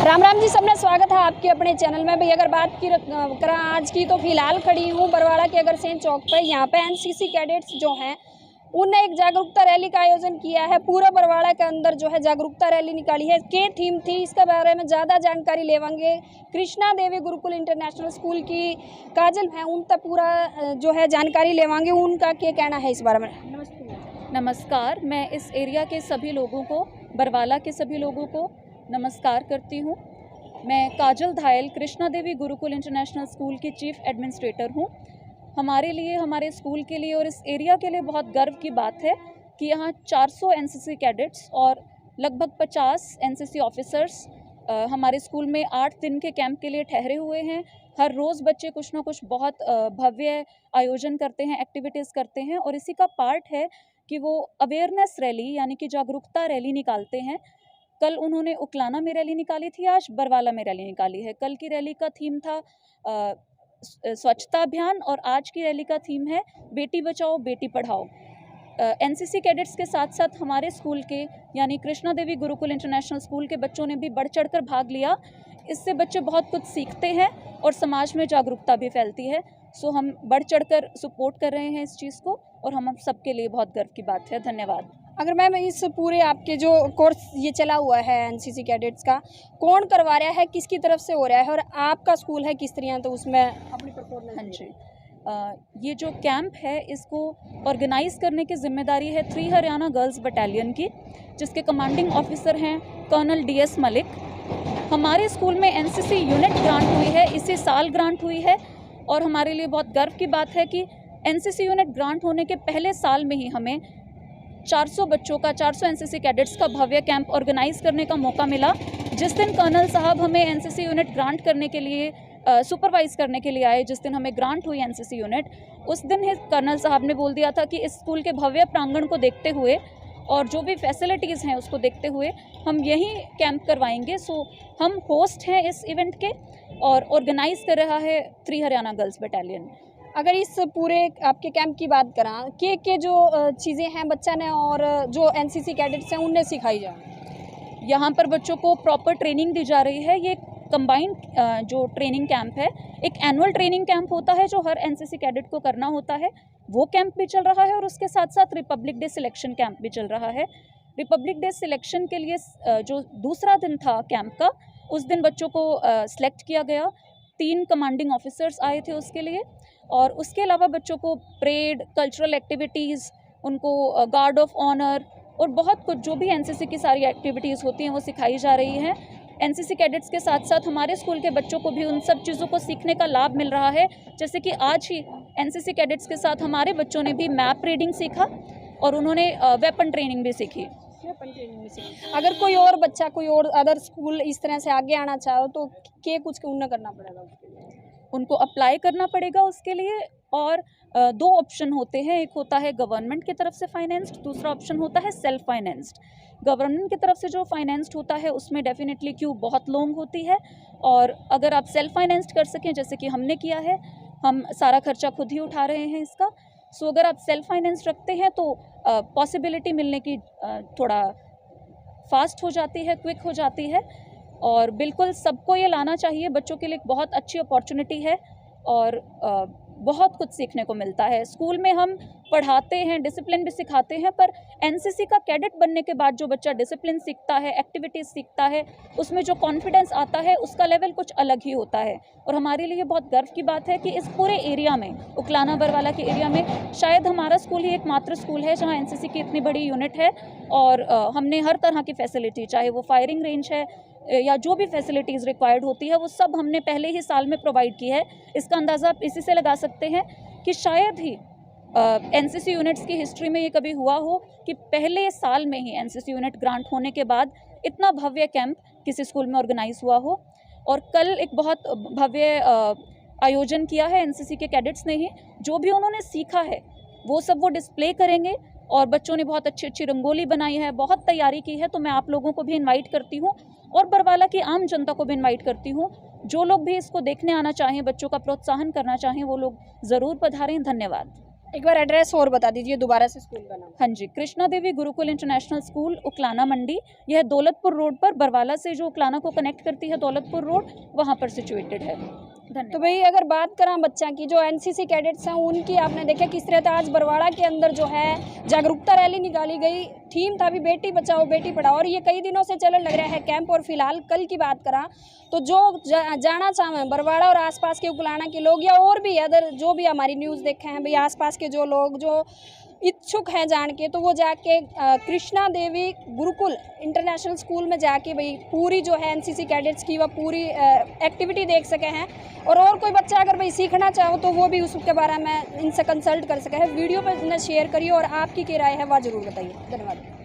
राम राम जी, सबने स्वागत है आपके अपने चैनल में। भाई अगर बात की करा आज की, तो फिलहाल खड़ी हूँ बरवाड़ा के अग्रसेन चौक पर। यहाँ पे एनसीसी कैडेट्स जो हैं उनने एक जागरूकता रैली का आयोजन किया है। पूरा बरवाड़ा के अंदर जो है जागरूकता रैली निकाली है। क्या थीम थी, इसके बारे में ज़्यादा जानकारी लेवांगे। कृष्णा देवी गुरुकुल इंटरनेशनल स्कूल की काजल हैं, उन तक पूरा जो है जानकारी लेवांगे, उनका क्या कहना है इस बारे में। नमस्कार, मैं इस एरिया के सभी लोगों को, बरवाला के सभी लोगों को नमस्कार करती हूँ। मैं काजल धायल कृष्णा देवी गुरुकुल इंटरनेशनल स्कूल की चीफ एडमिनिस्ट्रेटर हूँ। हमारे लिए, हमारे स्कूल के लिए और इस एरिया के लिए बहुत गर्व की बात है कि यहाँ 400 एनसीसी कैडेट्स और लगभग 50 एनसीसी ऑफिसर्स हमारे स्कूल में 8 दिन के कैंप के लिए ठहरे हुए हैं। हर रोज़ बच्चे कुछ ना कुछ बहुत भव्य आयोजन करते हैं, एक्टिविटीज़ करते हैं, और इसी का पार्ट है कि वो अवेयरनेस रैली यानी कि जागरूकता रैली निकालते हैं। कल उन्होंने उकलाना में रैली निकाली थी, आज बरवाला में रैली निकाली है। कल की रैली का थीम था स्वच्छता अभियान और आज की रैली का थीम है बेटी बचाओ बेटी पढ़ाओ। एनसीसी कैडेट्स के साथ साथ हमारे स्कूल के यानी कृष्णा देवी गुरुकुल इंटरनेशनल स्कूल के बच्चों ने भी बढ़ चढ़कर भाग लिया। इससे बच्चे बहुत कुछ सीखते हैं और समाज में जागरूकता भी फैलती है। सो हम बढ़ चढ़कर सपोर्ट कर रहे हैं इस चीज़ को, और हम सबके लिए बहुत गर्व की बात है। धन्यवाद। अगर मैम इस पूरे आपके जो कोर्स ये चला हुआ है एनसीसी कैडेट्स का, कौन करवा रहा है, किसकी तरफ से हो रहा है, और आपका स्कूल है किस तरह, तो उसमें अपनी परफॉर्मेंस। हाँ जी, ये जो कैंप है इसको ऑर्गेनाइज करने की जिम्मेदारी है 3 हरियाणा गर्ल्स बटालियन की, जिसके कमांडिंग ऑफिसर हैं कर्नल DS मलिक। हमारे स्कूल में एनसीसी यूनिट ग्रांट हुई है, इसी साल ग्रांट हुई है, और हमारे लिए बहुत गर्व की बात है कि एनसीसी यूनिट ग्रांट होने के पहले साल में ही हमें 400 बच्चों का, 400 एनसीसी कैडेट्स का भव्य कैंप ऑर्गेनाइज करने का मौका मिला। जिस दिन कर्नल साहब हमें एनसीसी यूनिट ग्रांट करने के लिए सुपरवाइज करने के लिए आए, जिस दिन हमें ग्रांट हुई एनसीसी यूनिट, उस दिन ही कर्नल साहब ने बोल दिया था कि इस स्कूल के भव्य प्रांगण को देखते हुए और जो भी फैसिलिटीज़ हैं उसको देखते हुए हम यहीं कैंप करवाएंगे। सो हम होस्ट हैं इस इवेंट के और ऑर्गेनाइज कर रहा है 3 हरियाणा गर्ल्स बटालियन। अगर इस पूरे आपके कैंप की बात करा, के जो चीज़ें हैं बच्चा ने और जो एनसीसी कैडेट्स हैं उनने सिखाई जाए। यहाँ पर बच्चों को प्रॉपर ट्रेनिंग दी जा रही है। ये कंबाइंड जो ट्रेनिंग कैंप है, एक एनुअल ट्रेनिंग कैंप होता है जो हर एनसीसी कैडेट को करना होता है, वो कैंप भी चल रहा है, और उसके साथ साथ रिपब्लिक डे सिलेक्शन कैंप भी चल रहा है। रिपब्लिक डे सिलेक्शन के लिए जो दूसरा दिन था कैंप का, उस दिन बच्चों को सिलेक्ट किया गया। 3 कमांडिंग ऑफिसर्स आए थे उसके लिए, और उसके अलावा बच्चों को परेड, कल्चरल एक्टिविटीज़, उनको गार्ड ऑफ ऑनर और बहुत कुछ जो भी एनसीसी की सारी एक्टिविटीज़ होती हैं वो सिखाई जा रही हैं। एनसीसी कैडेट्स के साथ साथ हमारे स्कूल के बच्चों को भी उन सब चीज़ों को सीखने का लाभ मिल रहा है। जैसे कि आज ही एनसीसी कैडेट्स के साथ हमारे बच्चों ने भी मैप रीडिंग सीखा और उन्होंने वेपन ट्रेनिंग भी सीखी। अगर कोई और बच्चा, कोई और अदर स्कूल इस तरह से आगे आना चाहो तो क्या कुछ उन्हें करना पड़ेगा? उनको अप्लाई करना पड़ेगा उसके लिए, और 2 ऑप्शन होते हैं। एक होता है गवर्नमेंट की तरफ से फाइनेंस्ड, दूसरा ऑप्शन होता है सेल्फ फाइनेंस्ड। गवर्नमेंट की तरफ से जो फाइनेंस्ड होता है उसमें डेफिनेटली क्यू बहुत लॉन्ग होती है, और अगर आप सेल्फ फाइनेंस्ड कर सकें जैसे कि हमने किया है, हम सारा खर्चा खुद ही उठा रहे हैं इसका। सो अगर आप सेल्फ फाइनेंस्ड रखते हैं तो पॉसिबिलिटी मिलने की थोड़ा फास्ट हो जाती है, क्विक हो जाती है, और बिल्कुल सबको ये लाना चाहिए। बच्चों के लिए एक बहुत अच्छी अपॉर्चुनिटी है, और बहुत कुछ सीखने को मिलता है। स्कूल में हम पढ़ाते हैं, डिसिप्लिन भी सिखाते हैं, पर एनसीसी का कैडेट बनने के बाद जो बच्चा डिसिप्लिन सीखता है, एक्टिविटीज़ सीखता है, उसमें जो कॉन्फिडेंस आता है उसका लेवल कुछ अलग ही होता है। और हमारे लिए बहुत गर्व की बात है कि इस पूरे एरिया में, उकलाना बरवाला के एरिया में शायद हमारा स्कूल ही एकमात्र स्कूल है जहाँ एनसीसी की इतनी बड़ी यूनिट है। और हमने हर तरह की फैसिलिटी, चाहे वो फायरिंग रेंज है या जो भी फैसिलिटीज़ रिक्वायर्ड होती है, वो सब हमने पहले ही साल में प्रोवाइड की है। इसका अंदाज़ा आप इसी से लगा सकते हैं कि शायद ही एनसीसी यूनिट्स की हिस्ट्री में ये कभी हुआ हो कि पहले साल में ही एनसीसी यूनिट ग्रांट होने के बाद इतना भव्य कैंप किसी स्कूल में ऑर्गेनाइज हुआ हो। और कल एक बहुत भव्य आयोजन किया है एनसीसी के कैडेट्स ने ही। जो भी उन्होंने सीखा है वो सब वो डिस्प्ले करेंगे और बच्चों ने बहुत अच्छी अच्छी रंगोली बनाई है, बहुत तैयारी की है। तो मैं आप लोगों को भी इनवाइट करती हूँ और बरवाला की आम जनता को भी इनवाइट करती हूँ, जो लोग भी इसको देखने आना चाहें, बच्चों का प्रोत्साहन करना चाहें, वो लोग ज़रूर पधारें। धन्यवाद। एक बार एड्रेस और बता दीजिए दोबारा से स्कूल का नाम। हाँ जी, कृष्णा देवी गुरुकुल इंटरनेशनल स्कूल, उकलाना मंडी। यह दौलतपुर रोड पर, बरवाला से जो उकलाना को कनेक्ट करती है दौलतपुर रोड, वहाँ पर सिचुएटेड है। तो भाई अगर बात करें बच्चा की, जो एनसीसी कैडेट्स हैं उनकी, आपने देखा किस तरह था आज बरवाड़ा के अंदर जो है जागरूकता रैली निकाली गई। थीम था भी बेटी बचाओ बेटी पढ़ाओ, और ये कई दिनों से चलने लग रहा है कैंप। और फिलहाल कल की बात करा तो जो जाना चाहें बरवाड़ा और आसपास के उकलाना के लोग, या और भी अदर जो भी हमारी न्यूज़ देखे हैं भाई, आसपास के जो लोग जो इच्छुक हैं जान के, तो वो जाके कृष्णा देवी गुरुकुल इंटरनेशनल स्कूल में जाके भाई पूरी जो है एनसीसी कैडेट्स की वह पूरी एक्टिविटी देख सके हैं। और कोई बच्चा अगर भाई सीखना चाहो तो वो भी उसके बारे में इनसे कंसल्ट कर सके है। वीडियो पर शेयर करिए और आपकी क्या राय है वह ज़रूर बताइए। धन्यवाद।